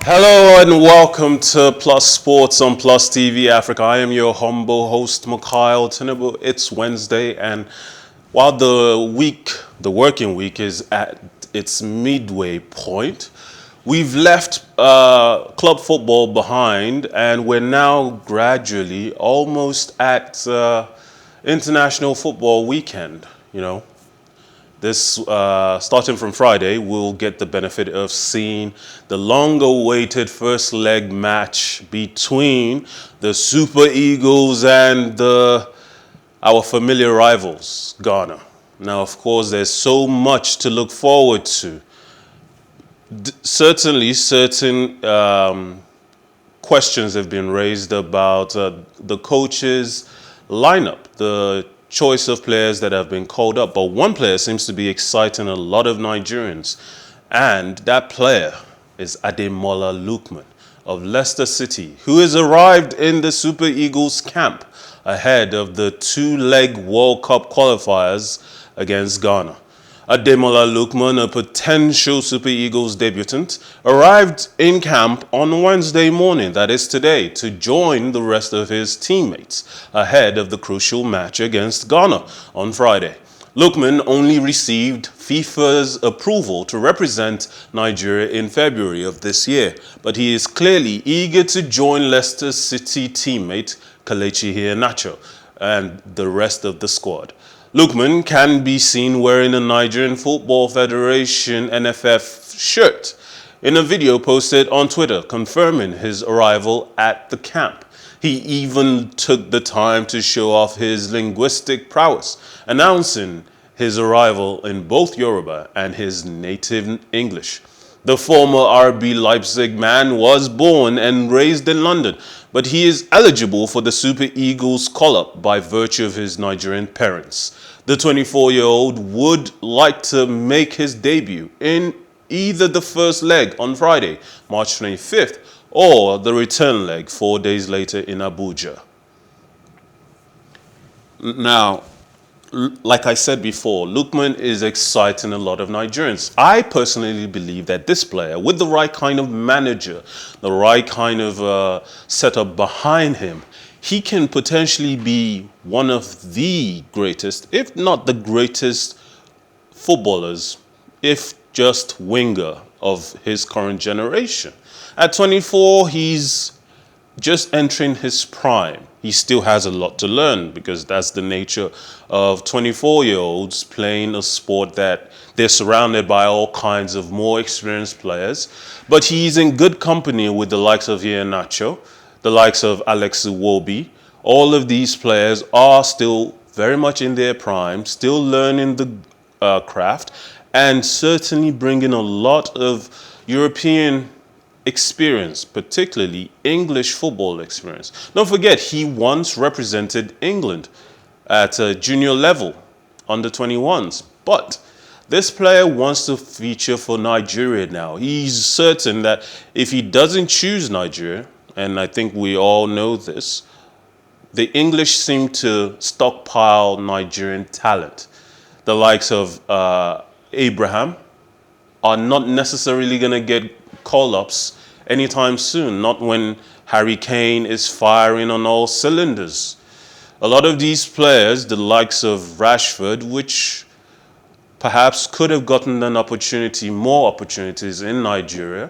Hello and welcome to Plus Sports on Plus TV Africa. I am your humble host, Mikhail Tinubu. It's Wednesday, and while the working week is at its midway point, we've left club football behind, and we're now gradually almost at international football weekend. This, starting from Friday, we'll get the benefit of seeing the long-awaited first leg match between the Super Eagles and our familiar rivals, Ghana. Now, of course, there's so much to look forward to. Certainly, certain questions have been raised about the coach's lineup, the choice of players that have been called up. But one player seems to be exciting a lot of Nigerians, and that player is Ademola Lookman of Leicester City, who has arrived in the Super Eagles camp ahead of the two-leg World Cup qualifiers against Ghana. Ademola Lookman, a potential Super Eagles debutant, arrived in camp on Wednesday morning, that is today, to join the rest of his teammates ahead of the crucial match against Ghana on Friday. Lookman only received FIFA's approval to represent Nigeria in February of this year, but he is clearly eager to join Leicester City teammate Kelechi Iheanacho and the rest of the squad. Lookman can be seen wearing a Nigerian Football Federation NFF shirt in a video posted on Twitter confirming his arrival at the camp. He even took the time to show off his linguistic prowess, announcing his arrival in both Yoruba and his native English. The former RB Leipzig man was born and raised in London, but he is eligible for the Super Eagles call-up by virtue of his Nigerian parents. The 24-year-old would like to make his debut in either the first leg on Friday, March 25th, or the return leg 4 days later in Abuja. Now, like I said before, Lookman is exciting a lot of Nigerians. I personally believe that this player, with the right kind of manager, the right kind of setup behind him, he can potentially be one of the greatest, if not the greatest, footballers, if just winger of his current generation. At 24, he's just entering his prime. He still has a lot to learn because that's the nature of 24-year-olds playing a sport that they're surrounded by all kinds of more experienced players. But he's in good company with the likes of Iheanacho, the likes of Alex Iwobi. All of these players are still very much in their prime, still learning the craft, and certainly bringing a lot of European experience, particularly English football experience. Don't forget, he once represented England at a junior level, under 21s. But this player wants to feature for Nigeria now. He's certain that if he doesn't choose Nigeria, and I think we all know this, the English seem to stockpile Nigerian talent. The likes of Abraham are not necessarily going to get call-ups anytime soon, not when Harry Kane is firing on all cylinders. A lot of these players, the likes of Rashford, which perhaps could have gotten an opportunity, more opportunities in Nigeria,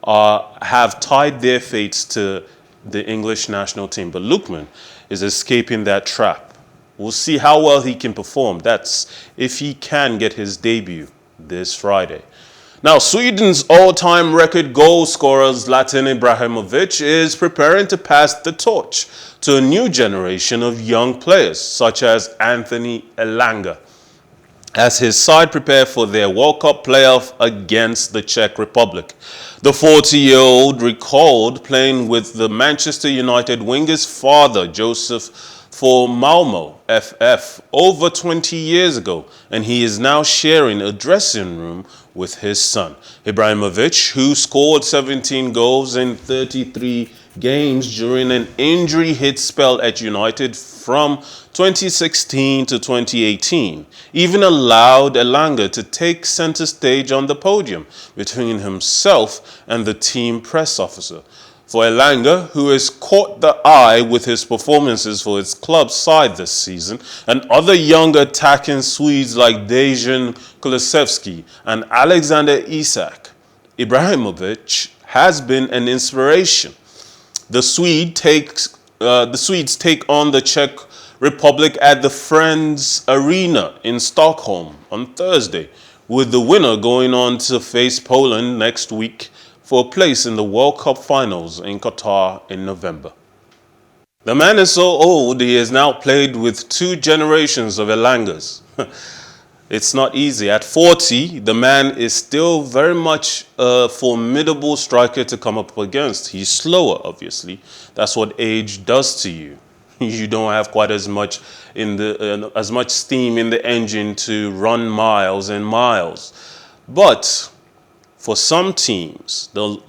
have tied their fates to the English national team. But Lookman is escaping that trap. We'll see how well he can perform. That's if he can get his debut this Friday. Now, Sweden's all-time record goal scorer Zlatan Ibrahimovic is preparing to pass the torch to a new generation of young players, such as Anthony Elanga, as his side prepare for their World Cup playoff against the Czech Republic. The 40-year-old recalled playing with the Manchester United winger's father, Joseph, for Malmo FF over 20 years ago, and he is now sharing a dressing room with his son. Ibrahimovic, who scored 17 goals in 33 games during an injury-hit spell at United from 2016 to 2018, even allowed Elanga to take center stage on the podium between himself and the team press officer. For Elanga, who has caught the eye with his performances for his club side this season, and other young attacking Swedes like Dejan Kulusevski and Alexander Isak, Ibrahimovic has been an inspiration. The Swedes take on the Czech Republic at the Friends Arena in Stockholm on Thursday, with the winner going on to face Poland next week for a place in the World Cup finals in Qatar in November. The man is so old he has now played with 2 generations of Elangas. It's not easy. At 40, the man is still very much a formidable striker to come up against. He's slower, obviously. That's what age does to you. You don't have quite as much steam in the engine to run miles and miles. But for some teams, a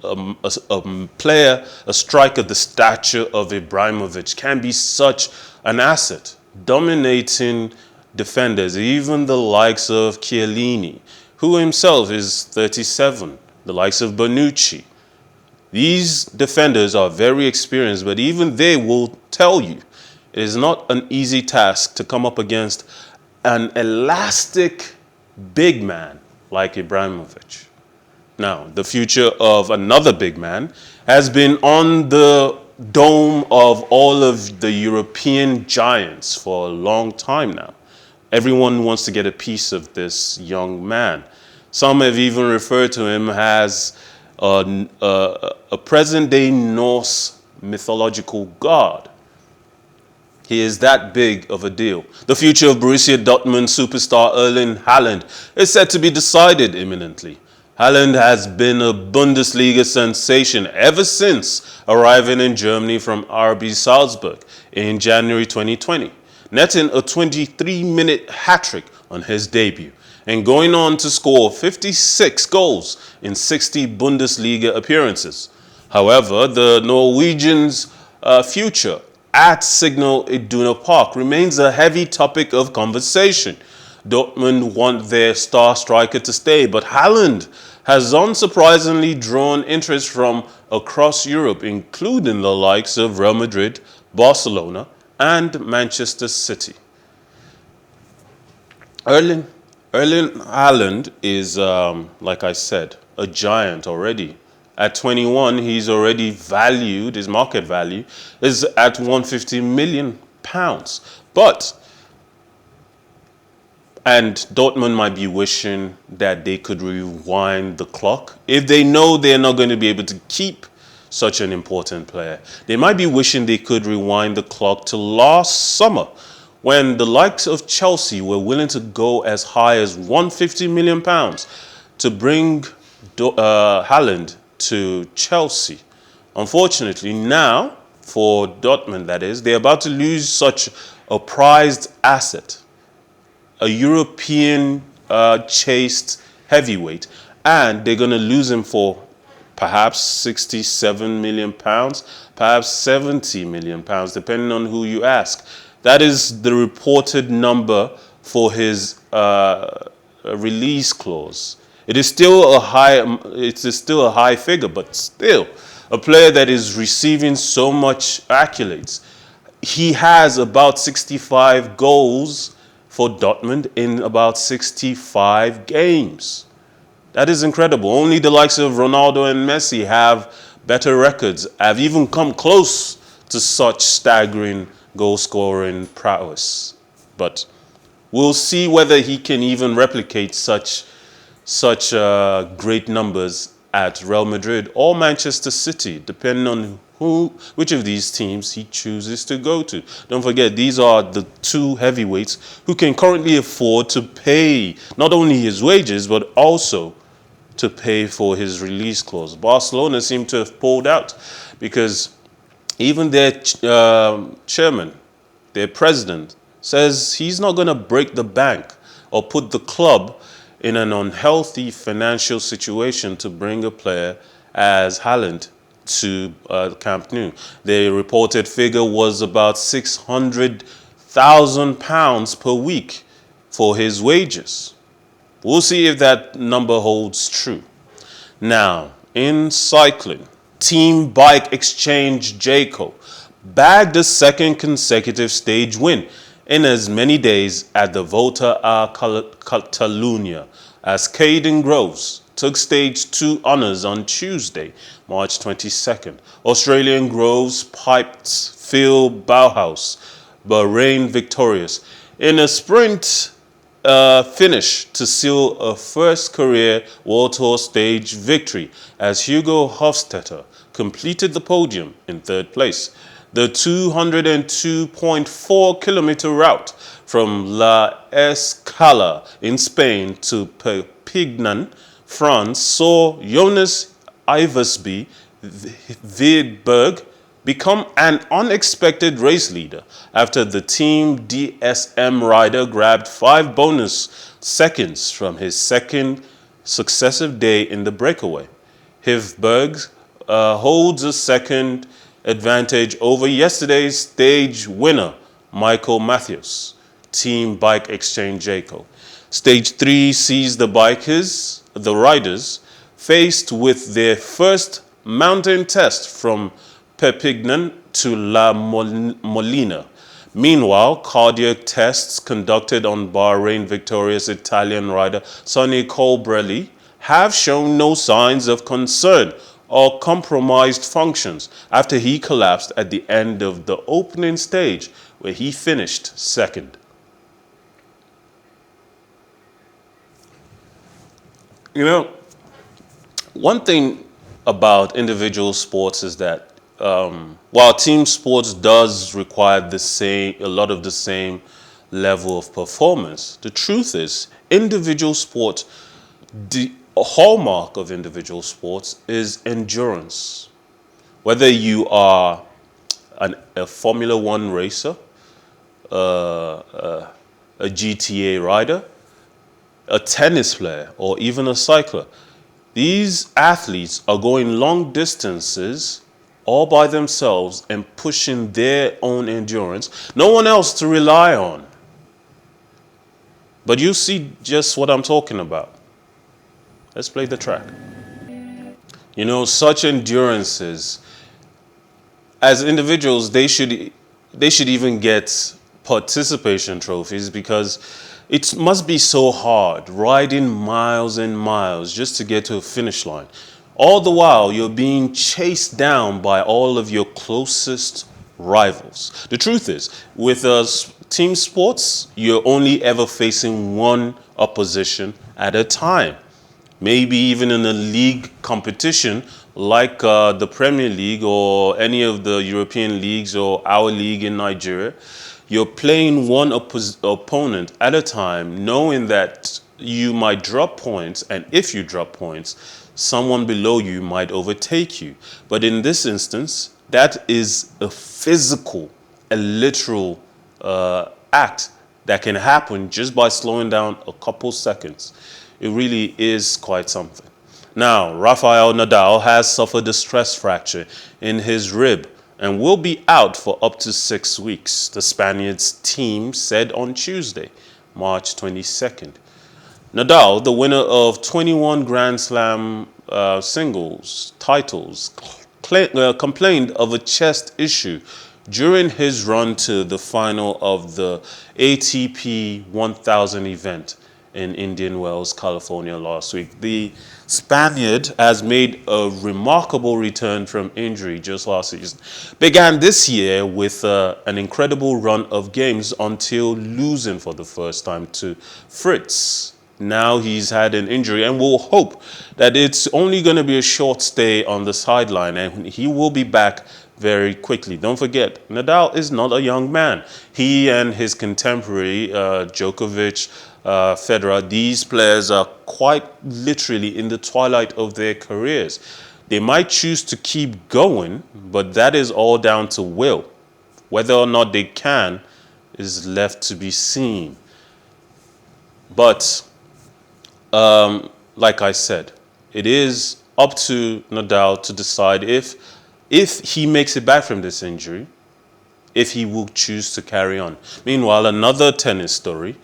striker the stature of Ibrahimovic can be such an asset, dominating defenders, even the likes of Chiellini, who himself is 37, the likes of Bonucci. These defenders are very experienced, but even they will tell you it is not an easy task to come up against an elastic big man like Ibrahimovic. Now, the future of another big man has been on the dome of all of the European giants for a long time now. Everyone wants to get a piece of this young man. Some have even referred to him as a present-day Norse mythological god. He is that big of a deal. The future of Borussia Dortmund superstar Erling Haaland is set to be decided imminently. Haaland has been a Bundesliga sensation ever since arriving in Germany from RB Salzburg in January 2020. Netting a 23-minute hat-trick on his debut and going on to score 56 goals in 60 Bundesliga appearances. However, the Norwegian's future at Signal Iduna Park remains a heavy topic of conversation. Dortmund want their star striker to stay, but Haaland has unsurprisingly drawn interest from across Europe, including the likes of Real Madrid, Barcelona, and Manchester City. Erling Haaland is, like I said, a giant already. At 21, he's already valued, his market value is at £150 million. And Dortmund might be wishing that they could rewind the clock. If they know they're not going to be able to keep such an important player, they might be wishing they could rewind the clock to last summer, when the likes of Chelsea were willing to go as high as £150 million to bring Haaland to Chelsea. Unfortunately, now, for Dortmund that is, they're about to lose such a prized asset, a European chased heavyweight, and they're going to lose him for perhaps £67 million, perhaps £70 million, depending on who you ask. That is the reported number for his release clause. It is still a high figure, but still a player that is receiving so much accolades. He has about 65 goals for Dortmund in about 65 games. That is incredible. Only the likes of Ronaldo and Messi have better records, have even come close to such staggering goal-scoring prowess. But we'll see whether he can even replicate such great numbers at Real Madrid or Manchester City, depending on which of these teams he chooses to go to. Don't forget, these are the two heavyweights who can currently afford to pay not only his wages, but also to pay for his release clause. Barcelona seem to have pulled out because even their chairman, their president, says he's not going to break the bank or put the club in an unhealthy financial situation to bring a player as Haaland to Camp Nou. The reported figure was about £600,000 per week for his wages. We'll see if that number holds true. Now, in cycling, Team Bike Exchange Jayco bagged a second consecutive stage win in as many days at the Volta a Catalunya as Caden Groves took stage 2 honours on Tuesday, March 22nd. Australian Groves piped Phil Bauhaus, Bahrain victorious, in a sprint finish to seal a first career World Tour stage victory as Hugo Hofstetter completed the podium in third place. The 202.4 kilometer route from La Escala in Spain to Perpignan, France saw Jonas Iversby Vidberg become an unexpected race leader after the Team DSM rider grabbed 5 bonus seconds from his second successive day in the breakaway. Hivberg holds a second advantage over yesterday's stage winner, Michael Matthews, Team Bike Exchange Jayco. Stage 3 sees the riders, faced with their first mountain test from Perpignan to La Molina. Meanwhile, cardiac tests conducted on Bahrain victorious Italian rider Sonny Colbrelli have shown no signs of concern or compromised functions after he collapsed at the end of the opening stage, where he finished second. You know, one thing about individual sports is that while team sports does require a lot of the same level of performance, the truth is individual sports, the hallmark of individual sports is endurance. Whether you are a Formula One racer, a GTA rider, a tennis player, or even a cycler, these athletes are going long distances all by themselves and pushing their own endurance. No one else to rely on. But you see just what I'm talking about. Let's play the track. You know, such endurances, as individuals, they should even get participation trophies, because it must be so hard riding miles and miles just to get to a finish line. All the while, you're being chased down by all of your closest rivals. The truth is, with team sports, you're only ever facing one opposition at a time. Maybe even in a league competition like the Premier League or any of the European leagues or our league in Nigeria, you're playing one opponent at a time, knowing that you might drop points, and if you drop points, someone below you might overtake you. But in this instance, that is a physical, a literal act that can happen just by slowing down a couple seconds. It really is quite something. Now, Rafael Nadal has suffered a stress fracture in his rib and will be out for up to 6 weeks, the Spaniard's team said on Tuesday, March 22nd. Nadal, the winner of 21 Grand Slam singles titles, complained of a chest issue during his run to the final of the ATP 1000 event in Indian Wells, California last week. The Spaniard has made a remarkable return from injury just last season. Began this year with an incredible run of games until losing for the first time to Fritz. Now he's had an injury, and we'll hope that it's only going to be a short stay on the sideline and he will be back very quickly. Don't forget, Nadal is not a young man. He and his contemporary, Djokovic, Federer, these players are quite literally in the twilight of their careers. They might choose to keep going, but that is all down to will. Whether or not they can is left to be seen. But like I said, it is up to Nadal to decide if if he makes it back from this injury, if he will choose to carry on. Meanwhile, another tennis story.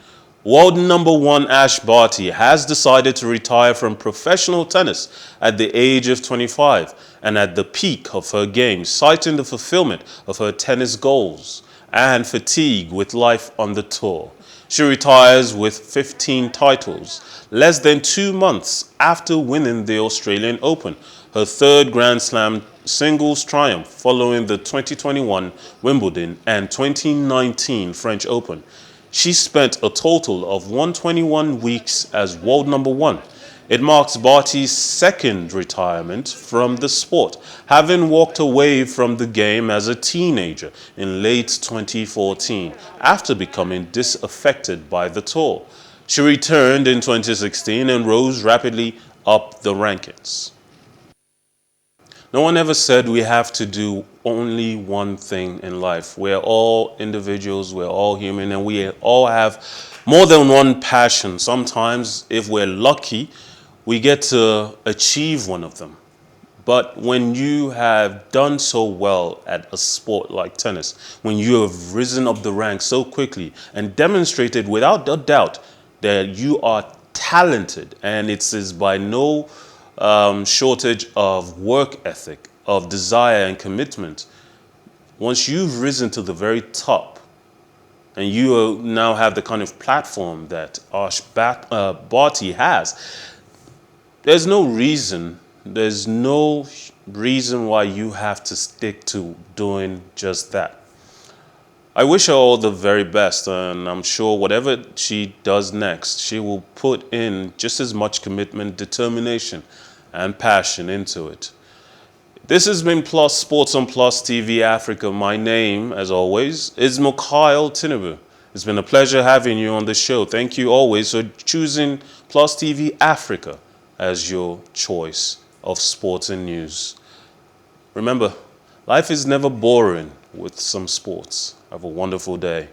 World number one Ash Barty has decided to retire from professional tennis at the age of 25 and at the peak of her game, citing the fulfillment of her tennis goals and fatigue with life on the tour. She retires with 15 titles, less than 2 months after winning the Australian Open, her third Grand Slam singles triumph following the 2021 Wimbledon and 2019 French Open. She spent a total of 121 weeks as world number one. It marks Barty's second retirement from the sport, having walked away from the game as a teenager in late 2014 after becoming disaffected by the tour. She returned in 2016 and rose rapidly up the rankings. No one ever said we have to do only one thing in life. We're all individuals, we're all human, and we all have more than one passion. Sometimes, if we're lucky, we get to achieve one of them. But when you have done so well at a sport like tennis, when you have risen up the ranks so quickly and demonstrated without a doubt that you are talented, and it is by no shortage of work ethic, of desire and commitment. Once you've risen to the very top and you now have the kind of platform that Barty has, there's no reason why you have to stick to doing just that. I wish her all the very best, and I'm sure whatever she does next, she will put in just as much commitment, determination, and passion into it. This has been Plus Sports on Plus TV Africa. My name, as always, is Mikhail Tinubu. It's been a pleasure having you on the show. Thank you always for choosing Plus TV Africa as your choice of sports and news. Remember, life is never boring with some sports. Have a wonderful day.